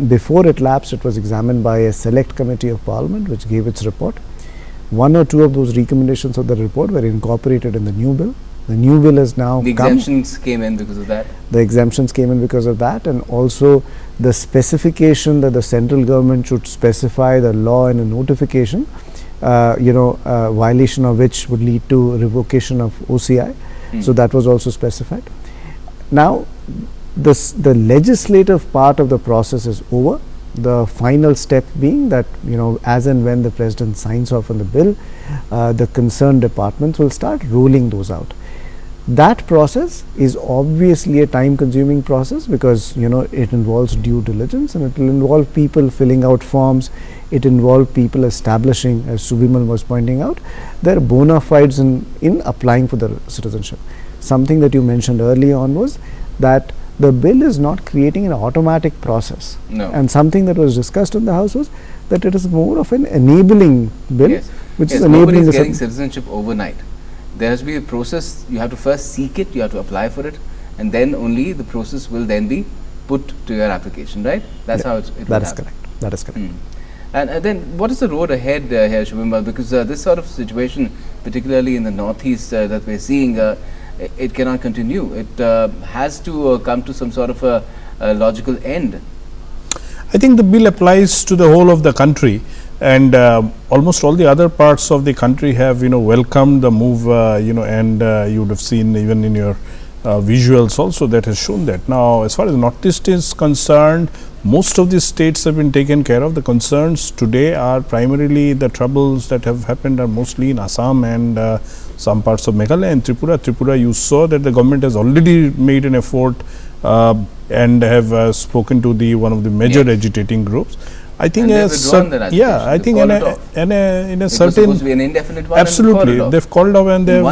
Before it lapsed, it was examined by a select committee of parliament, which gave its report. One or two of those recommendations of the report were incorporated in the new bill. The new bill has now The exemptions came in because of that. The exemptions came in because of that, and also the specification that the central government should specify the law in a notification, violation of which would lead to revocation of OCI. So that was also specified. Now, the legislative part of the process is over. The final step being that as and when the president signs off on the bill, the concerned departments will start rolling those out. That process is obviously a time consuming process, because it involves due diligence, and it will involve people filling out forms. It involves people establishing, as Subimal was pointing out, their bona fides in applying for the citizenship. Something that you mentioned early on was that the bill is not creating an automatic process. No. And something that was discussed in the House was that it is more of an enabling bill, which is enabling nobody's getting citizenship overnight. There has to be a process. You have to first seek it, you have to apply for it, and then only the process will then be put to your application, right? That's how it will That is happen. correct. That is correct. And then what is the road ahead here, Shubhimal? Because this sort of situation, particularly in the northeast that we're seeing, it cannot continue. It has to come to some sort of a logical end. I think the bill applies to the whole of the country, and almost all the other parts of the country have welcomed the move, and you would have seen even in your visuals also that has shown that. Now, as far as Northeast is concerned, most of the states have been taken care of. The concerns today are primarily the troubles that have happened are mostly in Assam and some parts of Meghalaya and Tripura. Tripura, you saw that the government has already made an effort and have spoken to the one of the major agitating groups. I think in a certain supposed to be an indefinite one. Absolutely, they've called off and they've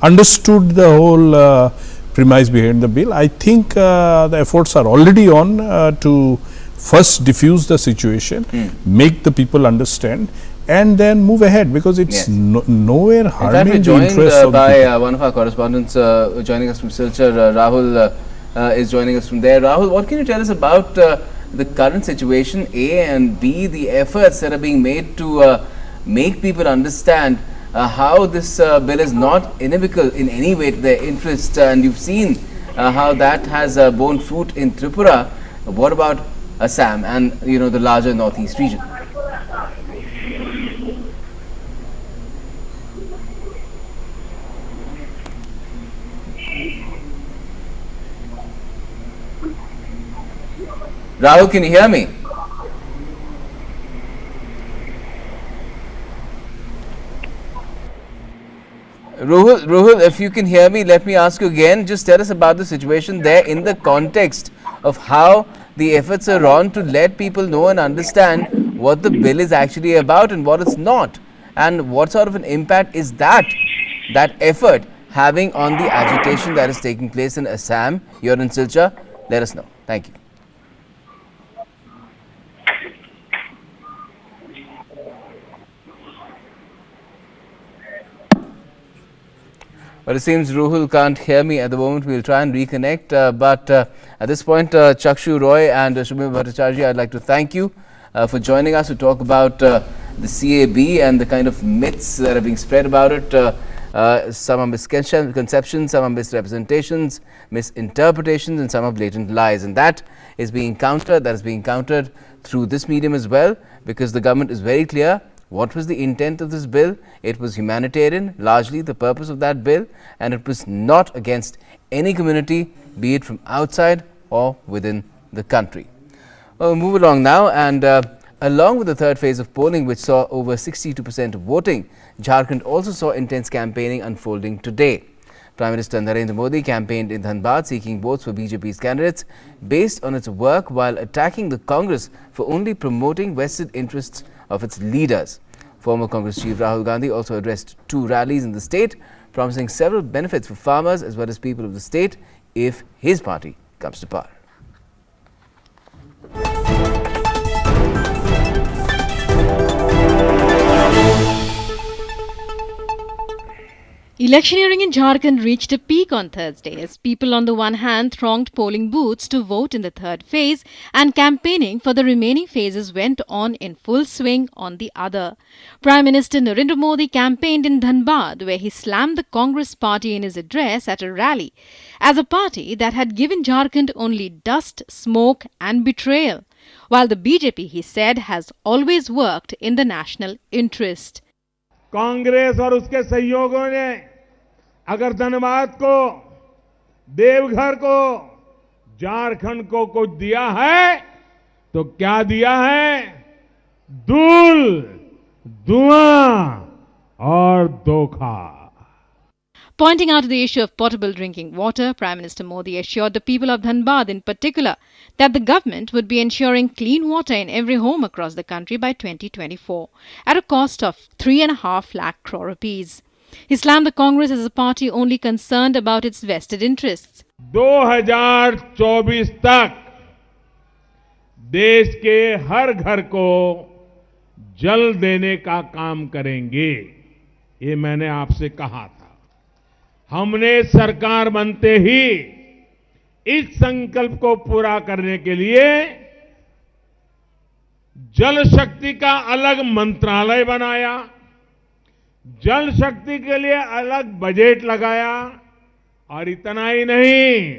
understood the whole premise behind the bill. I think the efforts are already on to first diffuse the situation, make the people understand, and then move ahead, because it's nowhere harming the interests of by one of our correspondents joining us from Silchar. Rahul is joining us from there. Rahul, what can you tell us about the current situation, A, and B, the efforts that are being made to make people understand how this bill is not inimical in any way to their interests, and you've seen how that has borne fruit in Tripura. What about Assam and the larger northeast region? Rahul, can you hear me? Ruhul, if you can hear me, let me ask you again. Just tell us about the situation there in the context of how the efforts are on to let people know and understand what the bill is actually about and what it's not, and what sort of an impact is that effort having on the agitation that is taking place in Assam. You're in Silchar. Let us know. Thank you. But it seems Ruhul can't hear me at the moment. We'll try and reconnect. But at this point, Chakshu Roy and Shumir Bhattacharya, I'd like to thank you for joining us to talk about the CAB and the kind of myths that are being spread about it. Some are misconceptions, some are misrepresentations, misinterpretations, and some are blatant lies. And that is being countered through this medium as well, because the government is very clear. What was the intent of this bill? It was humanitarian, largely the purpose of that bill, and it was not against any community, be it from outside or within the country. Well, we'll move along now, and along with the third phase of polling, which saw over 62% voting, Jharkhand also saw intense campaigning unfolding today. Prime Minister Narendra Modi campaigned in Dhanbad seeking votes for BJP's candidates based on its work, while attacking the Congress for only promoting vested interests of its leaders. Former Congress chief Rahul Gandhi also addressed 2 rallies in the state, promising several benefits for farmers as well as people of the state if his party comes to power. Electioneering in Jharkhand reached a peak on Thursday as people on the one hand thronged polling booths to vote in the third phase, and campaigning for the remaining phases went on in full swing on the other. Prime Minister Narendra Modi campaigned in Dhanbad, where he slammed the Congress party in his address at a rally as a party that had given Jharkhand only dust, smoke and betrayal, while the BJP, he said, has always worked in the national interest. Congress और उसके सहयोगियों ने अगर धनबाद को, देवघर को, झारखंड को कुछ दिया है तो क्या दिया है? धूल, धुआं और धोखा. Pointing out the issue of potable drinking water, Prime Minister Modi assured the people of Dhanbad in particular that the government would be ensuring clean water in every home across the country by 2024 at a cost of 3.5 lakh crore rupees. He slammed the Congress as a party only concerned about its vested interests. 2024 तक देश के हर घर को जल देने का काम करेंगे, ये मैंने आपसे कहा था. हमने सरकार बनते ही इस संकल्प को पूरा करने के लिए जल शक्ति का अलग मंत्रालय बनाया, जल शक्ति के लिए अलग बजट लगाया, और इतना ही नहीं,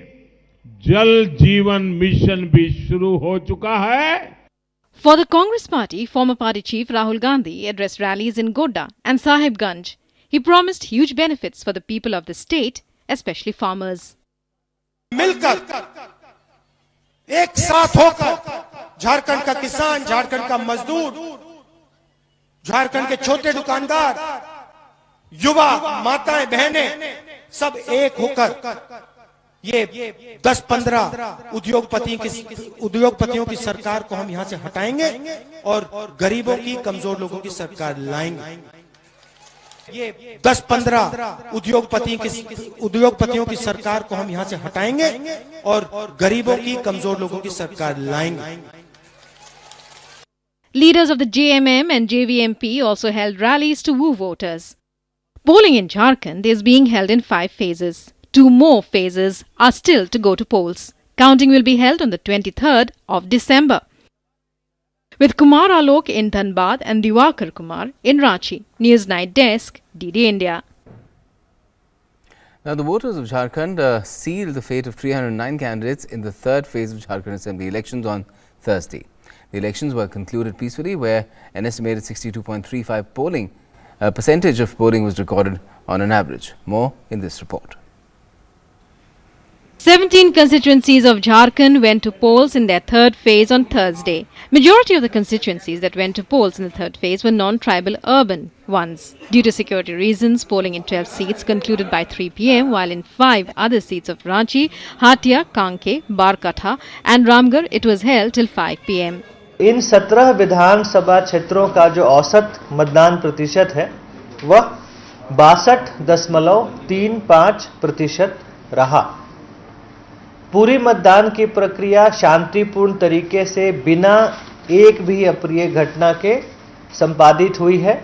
जल जीवन मिशन भी शुरू हो चुका है. For the Congress party, former party chief Rahul Gandhi addressed rallies in Godda and Sahibganj. He promised huge benefits for the people of the state, especially farmers. मिलकर एक साथ होकर झारखंड का किसान, झारखंड का मजदूर, झारखंड के छोटे दुकानदार, युवा, माताएं, बहनें सब एक होकर ये 10-15 उद्योगपतियों की सरकार को हम यहां से हटाएंगे और गरीबों की, कमजोर लोगों की सरकार लाएंगे. ये 10-15 उद्योगपतियों की सरकार को हम यहां से हटाएंगे और गरीबों की, कमजोर लोगों की सरकार लाएंगे. Leaders of the JMM and JVMP also held rallies to woo voters. Polling in Jharkhand is being held in 5 phases. 2 more phases are still to go to polls. Counting will be held on the 23rd of December. With Kumar Alok in Dhanbad and Diwakar Kumar in Ranchi. News Night Desk, DD India. Now, the voters of Jharkhand sealed the fate of 309 candidates in the third phase of Jharkhand Assembly elections on Thursday. The elections were concluded peacefully, where an estimated 62.35% percentage of polling was recorded on an average. More in this report. 17 constituencies of Jharkhand went to polls in their third phase on Thursday. Majority of the constituencies that went to polls in the third phase were non-tribal urban ones. Due to security reasons, polling in 12 seats concluded by 3 p.m, while in 5 other seats of Ranchi, Hatia, Kanke, Barkatha and Ramgarh it was held till 5 p.m. इन 17 विधानसभा क्षेत्रों का जो औसत मतदान प्रतिशत है वह 62.35% रहा. पूरी मतदान की प्रक्रिया शांतिपूर्ण तरीके से बिना एक भी अप्रिय घटना के संपादित हुई है.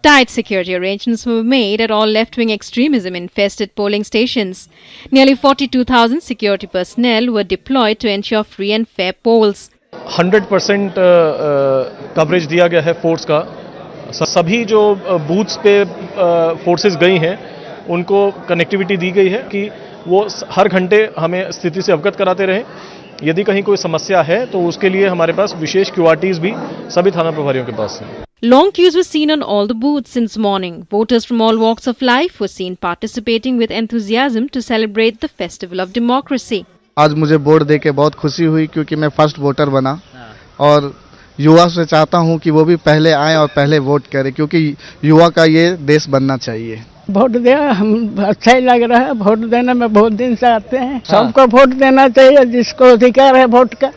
Tight security arrangements were made at all left-wing extremism-infested polling stations. Nearly 42,000 security personnel were deployed to ensure free and fair polls. 100% coverage दिया गया है फोर्स का. सभी जो बूथ्स पे फोर्सेस गई हैं उनको कनेक्टिविटी दी गई है कि वो हर घंटे हमें स्थिति से अवगत कराते रहें. यदि कहीं कोई समस्या है तो उसके लिए हमारे पास विशेष QRTs भी सभी थाना प्रभारियों के पास हैं. Long queues were seen on all the booths since morning. Voters from all walks of life were seen participating with enthusiasm to celebrate the festival of democracy. आज मुझे वोट देके बहुत खुशी हुई क्योंकि मैं फर्स्ट वोटर बना और युवा से चाहता हूं कि वो भी पहले आएं और पहले वोट करें क्योंकि युवा का ये देश बनना चाहिए. वोट दे हम अच्छा ही लग रहा है. वोट देने में बहुत दिन से आते हैं. सबको वोट देना चाहिए. जिसको अधिकार है वोट का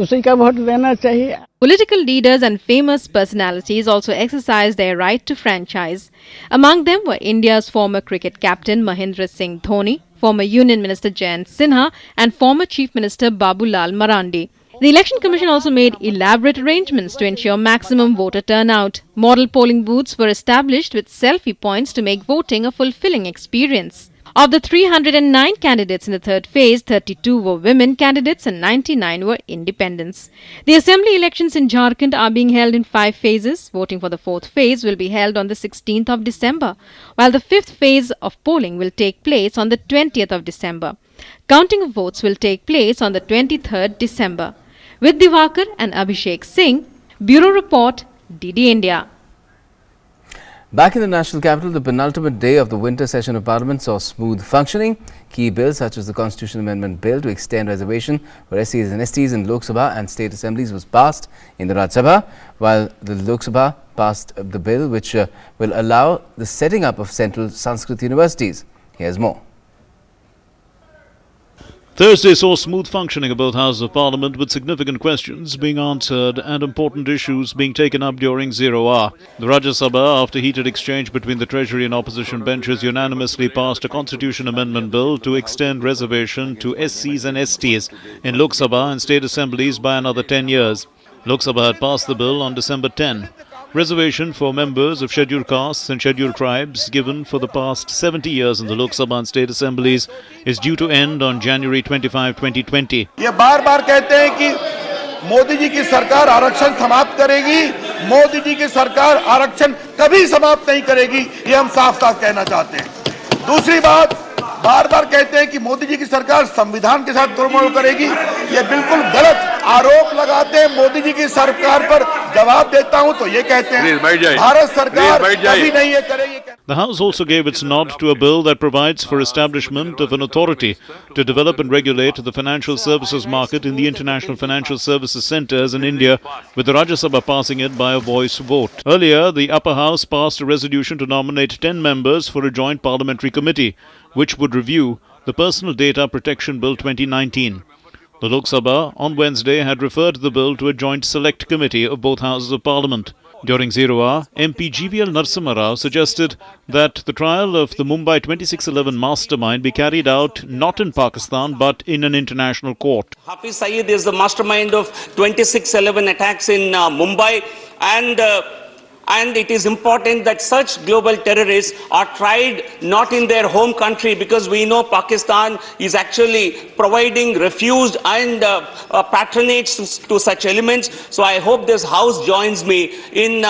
उसी का वोट देना चाहिए. Political leaders and famous personalities also exercised their right to franchise. Among them were India's former cricket captain Mahendra Singh Dhoni, former Union Minister Jayant Sinha and former Chief Minister Babulal Marandi. The Election Commission also made elaborate arrangements to ensure maximum voter turnout. Model polling booths were established with selfie points to make voting a fulfilling experience. Of the 309 candidates in the third phase, 32 were women candidates and 99 were independents. The assembly elections in Jharkhand are being held in 5 phases. Voting for the fourth phase will be held on the 16th of December, while the fifth phase of polling will take place on the 20th of December. Counting of votes will take place on the 23rd December. With Divakar and Abhishek Singh, Bureau Report, DD India. Back in the national capital, the penultimate day of the winter session of Parliament saw smooth functioning. Key bills such as the Constitution Amendment Bill to extend reservation for SCs and STs in Lok Sabha and state assemblies was passed in the Rajya Sabha, while the Lok Sabha passed the bill which will allow the setting up of central Sanskrit universities. Here's more. Thursday saw smooth functioning of both houses of Parliament with significant questions being answered and important issues being taken up during 0 hour. The Rajya Sabha, after heated exchange between the Treasury and opposition benches, unanimously passed a Constitution Amendment Bill to extend reservation to SCs and STs in Lok Sabha and state assemblies by another 10 years. Lok Sabha had passed the bill on December 10. Reservation for members of scheduled castes and scheduled tribes given for the past 70 years in the Lok Sabha and state assemblies is due to end on January 25, 2020. ये बार-बार कहते हैं कि मोदी जी की सरकार आरक्षण समाप्त करेगी. मोदी जी की सरकार आरक्षण कभी समाप्त नहीं करेगी. ये हम साफ-साफ कहना चाहते हैं. दूसरी बात, बार-बार कहते हैं कि मोदी जी की सरकार संविधान के साथ तोड़मोड़ करेगी. ये बिल्कुल गलत आरोप लगाते हैं. मोदी जी की सरकार पर जवाब देता हूं तो ये कहते हैं भारत सरकार कभी नहीं ये करेगी. The House also gave its nod to a bill that provides for establishment of an authority to develop and regulate the financial services market in the international financial services centres in India, with the Rajya Sabha passing it by a voice vote. Earlier, the upper house passed a resolution to nominate 10 members for a joint parliamentary committee, which would review the Personal Data Protection Bill 2019. The Lok Sabha on Wednesday had referred the bill to a joint select committee of both houses of parliament. During 0 hour, MP GVL Narasimha Rao suggested that the trial of the Mumbai 2611 mastermind be carried out not in Pakistan but in an international court. Hafiz Saeed is the mastermind of 2611 attacks in Mumbai, and it is important that such global terrorists are tried not in their home country, because we know Pakistan is actually providing refuge and patronage to such elements. So I hope this House joins me in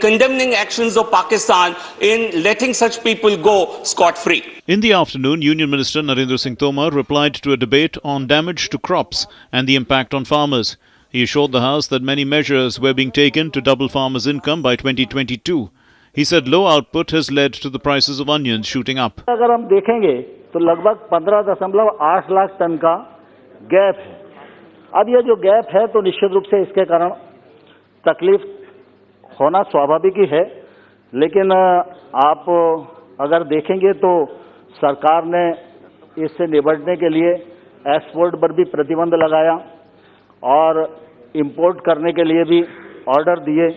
condemning actions of Pakistan in letting such people go scot-free. In the afternoon, Union Minister Narendra Singh Tomar replied to a debate on damage to crops and the impact on farmers. He assured the House that many measures were being taken to double farmers' income by 2022. He said low output has led to the prices of onions shooting up. अगर हम देखेंगे तो लगभग 15.8 lakh ton का gap है. अब ये जो गैप है तो निश्चित रूप से इसके कारण तकलीफ होना स्वाभाविक ही है, लेकिन आप अगर देखेंगे तो सरकार ने इससे निपटने के लिए एक्सपोर्ट पर भी प्रतिबंध लगाया और इंपोर्ट करने के लिए भी ऑर्डर दिए.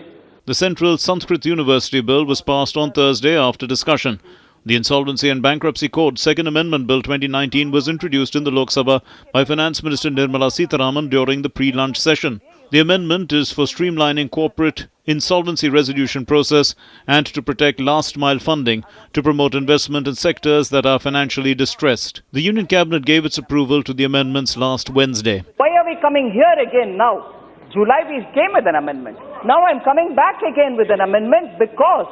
The Central Sanskrit University Bill was passed on Thursday after discussion. The Insolvency and Bankruptcy Code's Second Amendment Bill 2019 was introduced in the Lok Sabha by Finance Minister Nirmala Sitharaman during the pre-lunch session. The amendment is for streamlining corporate insolvency resolution process and to protect last-mile funding to promote investment in sectors that are financially distressed. The Union Cabinet gave its approval to the amendments last Wednesday. Why are we coming here again now? July we came with an amendment. Now I'm coming back again with an amendment because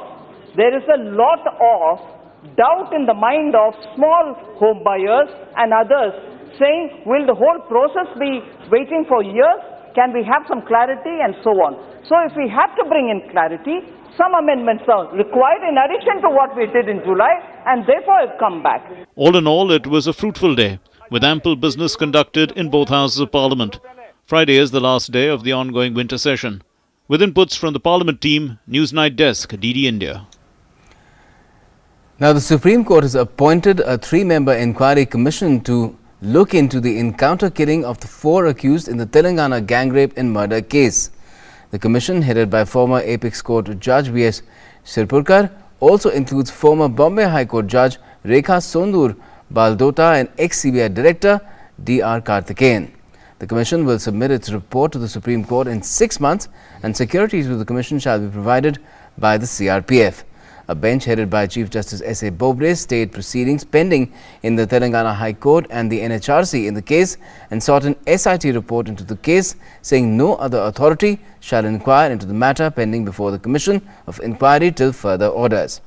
there is a lot of doubt in the mind of small home buyers and others saying, will the whole process be waiting for years? Can we have some clarity and so on? So if we have to bring in clarity, some amendments are required in addition to what we did in July, and therefore I've come back. All in all, it was a fruitful day, with ample business conducted in both houses of Parliament. Friday is the last day of the ongoing winter session. With inputs from the Parliament team, Newsnight Desk, DD India. Now, the Supreme Court has appointed a 3-member inquiry commission to look into the encounter killing of the 4 accused in the Telangana gang rape and murder case. The commission, headed by former Apex Court Judge V.S. Tripura, also includes former Bombay High Court Judge Rekha Sondur Baldota and ex-CBI Director D.R. Karthikeyan. The commission will submit its report to the Supreme Court in 6 months, and security to the commission shall be provided by the CRPF. A bench headed by Chief Justice S.A. Bobde stayed proceedings pending in the Telangana High Court and the NHRC in the case and sought an SIT report into the case, saying no other authority shall inquire into the matter pending before the Commission of Inquiry till further orders.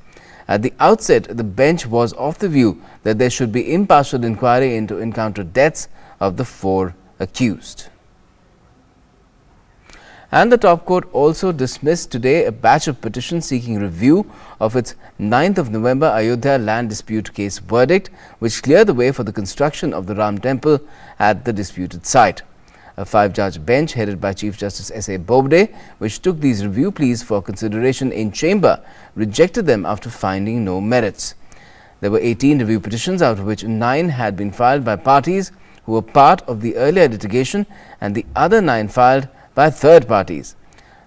At the outset, the bench was of the view that there should be impartial inquiry into encounter deaths of the 4 accused. And the top court also dismissed today a batch of petitions seeking review of its 9th of November Ayodhya land dispute case verdict, which cleared the way for the construction of the Ram temple at the disputed site. A 5-judge bench headed by Chief Justice S.A. Bobde, which took these review pleas for consideration in chamber, rejected them after finding no merits. There were 18 review petitions, out of which 9 had been filed by parties who were part of the earlier litigation and the other 9 filed by third parties.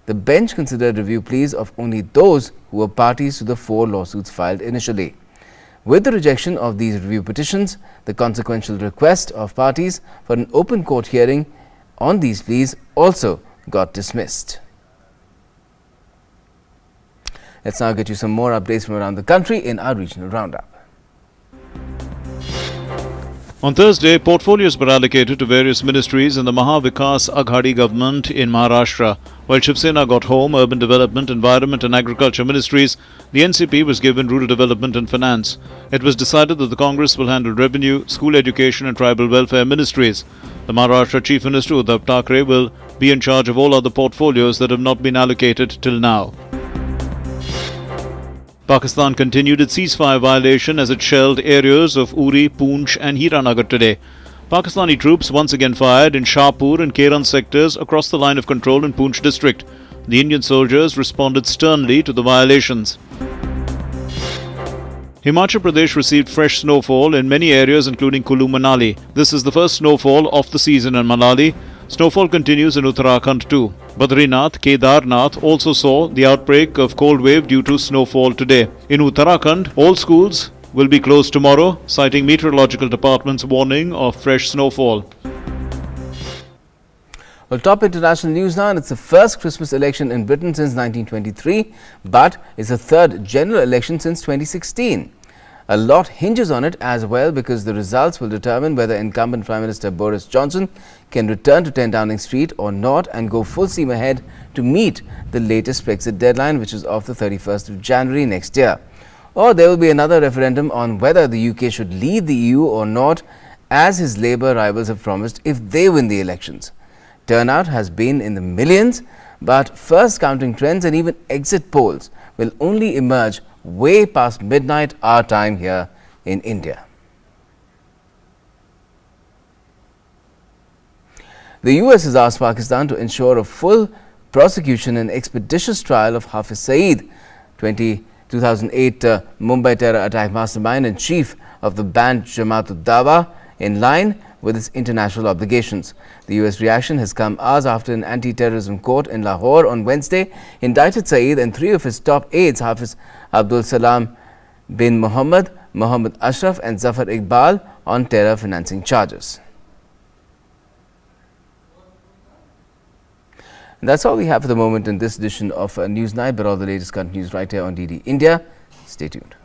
The bench considered review pleas of only those who were parties to the 4 lawsuits filed initially. With the rejection of these review petitions, the consequential request of parties for an open court hearing on these pleas also got dismissed. Let's now get you some more updates from around the country in our regional roundup. On Thursday, portfolios were allocated to various ministries in the Mahavikas Aghadi government in Maharashtra. While Shiv Sena got Home, Urban Development, Environment and Agriculture ministries, the NCP was given Rural Development and Finance. It was decided that the Congress will handle Revenue, School Education and Tribal Welfare ministries. The Maharashtra Chief Minister Uddhav Thackeray will be in charge of all other portfolios that have not been allocated till now. Pakistan continued its ceasefire violation as it shelled areas of Uri, Poonch and Hiranagar today. Pakistani troops once again fired in Shahpur and Keran sectors across the line of control in Poonch district. The Indian soldiers responded sternly to the violations. Himachal Pradesh received fresh snowfall in many areas including Kullu Manali. This is the first snowfall of the season in Manali. Snowfall continues in Uttarakhand too. Badrinath, Kedarnath also saw the outbreak of cold wave due to snowfall today. In Uttarakhand, all schools will be closed tomorrow, citing meteorological department's warning of fresh snowfall. Well, top international news now, and it's the first Christmas election in Britain since 1923, but it's the third general election since 2016. A lot hinges on it as well, because the results will determine whether incumbent Prime Minister Boris Johnson can return to 10 Downing Street or not and go full steam ahead to meet the latest Brexit deadline, which is of the 31st of January next year. Or there will be another referendum on whether the UK should leave the EU or not, as his Labour rivals have promised if they win the elections. Turnout has been in the millions, but first counting trends and even exit polls will only emerge way past midnight our time here in India. The US has asked Pakistan to ensure a full prosecution and expeditious trial of Hafiz Saeed, 2008 Mumbai terror attack mastermind and chief of the banned Jamaat-ud-Dawa, in line with its international obligations. The US reaction has come hours after an anti-terrorism court in Lahore on Wednesday indicted Saeed and 3 of his top aides, Hafiz Abdul Salam bin Muhammad, Muhammad Ashraf and Zafar Iqbal, on terror financing charges. And that's all we have for the moment in this edition of News Night, but all the latest continues right here on DD India. Stay tuned.